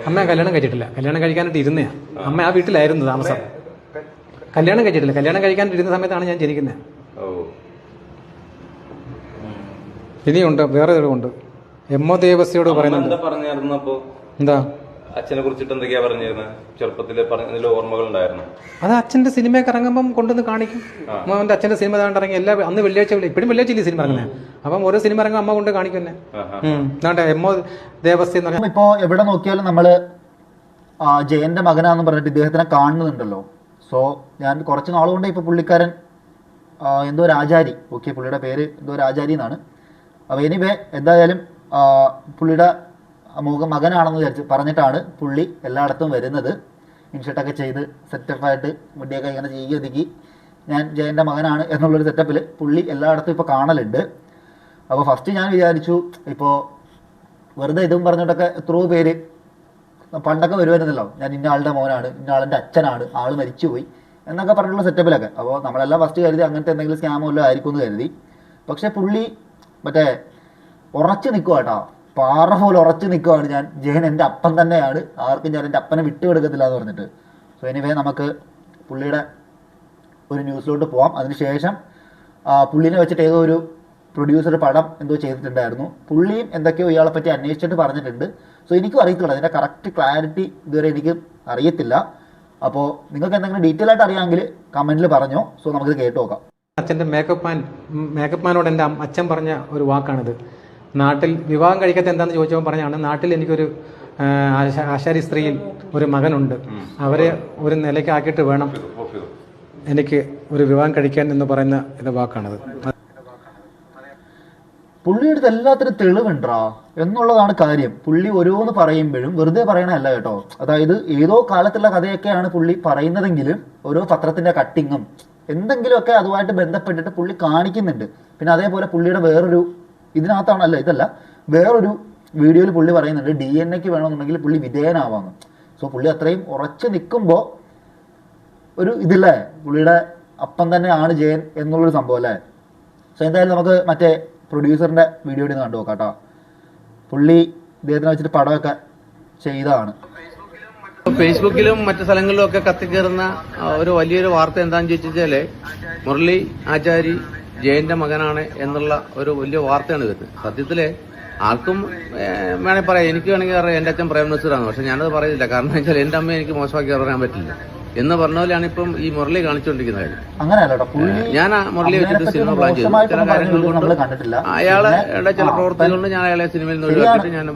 അമ്മ കല്യാണം കഴിച്ചിട്ടില്ല. കല്യാണം കഴിക്കാനായിട്ട് ഇരുന്നേ. അമ്മ ആ വീട്ടിലായിരുന്നു താമസം. കല്യാണം കഴിച്ചിട്ടില്ല. കല്യാണം കഴിക്കാനായിട്ട് ഇരുന്ന സമയത്താണ് ഞാൻ ജനിക്കുന്നത്. ഇനിയുണ്ട്, വേറെ ഉണ്ട്. എമ്മോ ദേവസ്യോട് പറയുന്നുണ്ട്. എന്താ അച്ഛനെ കുറിച്ചിട്ട് എന്തൊക്കെയാ പറഞ്ഞിരുന്നത്? ചെറുപ്പത്തില് പറഞ്ഞ ഓർമ്മകൾ ഉണ്ടായിരുന്നു. അത് അച്ഛന്റെ സിനിമയൊക്കെ ഇറങ്ങുമ്പം കൊണ്ടുവന്ന് കാണിക്കും. അമ്മ അച്ഛന്റെ സിനിമ ഇറങ്ങി എല്ലാ അന്ന് വെള്ളിയാഴ്ച ഇപ്പോഴും വെള്ളിയാഴ്ച സിനിമ ഇറങ്ങുന്നത്. അപ്പം ഓരോ സിനിമ ഇറങ്ങും അമ്മ കൊണ്ട് കാണിക്കും തന്നെ. എന്താ എമ്മോ ദേവസ്യ എന്ന് പറഞ്ഞാൽ ഇപ്പോ എവിടെ നോക്കിയാലും നമ്മള് ജയന്റെ മകനാന്ന് പറഞ്ഞിട്ട് ഇദ്ദേഹത്തിനെ കാണുന്നുണ്ടല്ലോ. സോ ഞാൻ കുറച്ച് നാളുകൊണ്ട് ഇപ്പൊ പുള്ളിക്കാരൻ എന്തോ ഒരു ആചാരി, ഓക്കെ, പുള്ളിയുടെ പേര് എന്തോ ഒരു ആചാരി എന്നാണ്. അപ്പോൾ എനിവേ എന്തായാലും പുള്ളിയുടെ മകനാണെന്ന് പറഞ്ഞിട്ടാണ് പുള്ളി എല്ലായിടത്തും വരുന്നത്. ഇൻഷർട്ടൊക്കെ ചെയ്ത് സെറ്റപ്പായിട്ട് മുടിയൊക്കെ ഇങ്ങനെ ഒതുക്കി ഞാൻ ജയൻ്റെ മകനാണ് എന്നുള്ളൊരു സെറ്റപ്പിൽ പുള്ളി എല്ലായിടത്തും ഇപ്പോൾ കാണലുണ്ട്. അപ്പോൾ ഫസ്റ്റ് ഞാൻ വിചാരിച്ചു ഇപ്പോൾ വെറുതെ ഇതും പറഞ്ഞിട്ടൊക്കെ എത്രയോ പേര് പണ്ടൊക്കെ വരുമായിരുന്നല്ലോ, ഞാൻ ഇന്ന ആളുടെ മോനാണ്, ഇന്ന ആളിൻ്റെ അച്ഛനാണ്, ആൾ മരിച്ചുപോയി എന്നൊക്കെ പറഞ്ഞിട്ടുള്ള സെറ്റപ്പിലൊക്കെ. അപ്പോൾ നമ്മളെല്ലാം ഫസ്റ്റ് കരുതി അങ്ങനത്തെ എന്തെങ്കിലും സ്കാമോ വല്ലതും ആയിരിക്കും എന്ന് കരുതി. പക്ഷേ പുള്ളി മറ്റേ ഉറച്ചു നിൽക്കുക കേട്ടോ, പാറ പോലെ ഉറച്ചു നിൽക്കുകയാണ്. ഞാൻ ജയൻ എൻ്റെ അപ്പൻ തന്നെയാണ്, ആർക്കും ഞാൻ എൻ്റെ അപ്പനെ വിട്ടുകൊടുക്കത്തില്ല എന്ന് പറഞ്ഞിട്ട്. സോ എനിവേ നമുക്ക് പുള്ളിയുടെ ഒരു ന്യൂസിലോട്ട് പോവാം. അതിനുശേഷം പുള്ളിനെ വെച്ചിട്ട് ഏതോ ഒരു പ്രൊഡ്യൂസർ പടം എന്തോ ചെയ്തിട്ടുണ്ടായിരുന്നു. പുള്ളിയും എന്തൊക്കെയോ ഇയാളെ പറ്റി അന്വേഷിച്ചിട്ട് പറഞ്ഞിട്ടുണ്ട്. സോ എനിക്കും അറിയത്തില്ല, അതിൻ്റെ കറക്റ്റ് ക്ലാരിറ്റി ഇതുവരെ എനിക്ക് അറിയത്തില്ല. അപ്പോൾ നിങ്ങൾക്ക് എന്തെങ്കിലും ഡീറ്റെയിൽ ആയിട്ട് അറിയാമെങ്കിൽ കമൻറ്റിൽ പറഞ്ഞോ. സോ നമുക്കിത് കേട്ട് നോക്കാം. അച്ഛൻ്റെ മേക്കപ്പ് മാനോട് എൻ്റെ അച്ഛൻ പറഞ്ഞ ഒരു വാക്കാണിത്. നാട്ടിൽ വിവാഹം കഴിക്കാത്ത എന്താണെന്ന് ചോദിച്ചപ്പോൾ പറഞ്ഞാണ്, നാട്ടിൽ എനിക്കൊരു ആശാരി സ്ത്രീയിൽ ഒരു മകനുണ്ട്, അവരെ ഒരു നിലയ്ക്കാക്കിയിട്ട് വേണം എനിക്ക് ഒരു വിവാഹം കഴിക്കാൻ എന്ന് പറയുന്ന ഇത് വാക്കാണത്. പുള്ളിയുടെ എല്ലാത്തിനും തെളിവുണ്ടാ എന്നുള്ളതാണ് കാര്യം. പുള്ളി ഓരോന്ന് പറയുമ്പോഴും വെറുതെ പറയണല്ല കേട്ടോ. അതായത് ഏതോ കാലത്തുള്ള കഥയൊക്കെയാണ് പുള്ളി പറയുന്നതെങ്കിലും ഓരോ പത്രത്തിന്റെ കട്ടിങ്ങും എന്തെങ്കിലുമൊക്കെ അതുമായിട്ട് ബന്ധപ്പെട്ടിട്ട് പുള്ളി കാണിക്കുന്നുണ്ട്. പിന്നെ അതേപോലെ പുള്ളിയുടെ വേറൊരു ഇതിനകത്താണല്ല, ഇതല്ല, വേറൊരു വീഡിയോയിൽ പുള്ളി പറയുന്നുണ്ട് DNA വേണമെന്നുണ്ടെങ്കിൽ പുള്ളി വിധേയനാവാന്ന്. സോ പുള്ളി അത്രയും ഉറച്ചു നിൽക്കുമ്പോൾ ഒരു ഇതില്ലേ, പുള്ളിയുടെ അപ്പം തന്നെയാണ് ജയൻ എന്നുള്ളൊരു സംഭവം അല്ലേ. സോ എന്തായാലും നമുക്ക് മറ്റേ പ്രൊഡ്യൂസറിൻ്റെ വീഡിയോ നിന്ന് കണ്ടു നോക്കാം കേട്ടോ. പുള്ളി ഇദ്ദേഹത്തിനെ വെച്ചിട്ട് പടമൊക്കെ ചെയ്തതാണ്. ഫേസ്ബുക്കിലും മറ്റു സ്ഥലങ്ങളിലും ഒക്കെ കത്തിക്കേറുന്ന ഒരു വലിയൊരു വാർത്ത എന്താണെന്ന് ചോദിച്ചാല്, മുരളി ആചാരി ജയന്റെ മകനാണ് എന്നുള്ള ഒരു വലിയ വാർത്തയാണ് വരുന്നത്. സത്യത്തില് ആർക്കും വേണമെങ്കിൽ പറയാം, എനിക്ക് വേണമെങ്കിൽ പറയാം എന്റെ അച്ഛൻ പ്രേം നസീറാണ്. പക്ഷെ ഞാനത് പറയുന്നില്ല. കാരണം വെച്ചാൽ എന്റെ അമ്മയെ എനിക്ക് മോശമാക്കി പറയാൻ പറ്റില്ല എന്ന് പറഞ്ഞ പോലെയാണ് ഇപ്പം ഈ മുരളി കാണിച്ചുകൊണ്ടിരിക്കുന്ന കാര്യം. ഞാൻ ആ മുരളി വെച്ചിട്ട് സിനിമ പ്ലാൻ ചെയ്തു. ചില കാര്യങ്ങൾ കൊണ്ട് അയാളെ ചില പ്രവർത്തികൾ കൊണ്ട് ഞാൻ അയാളെ സിനിമയിൽ നിന്ന് ഒഴിവാക്കിയിട്ട് ഞാൻ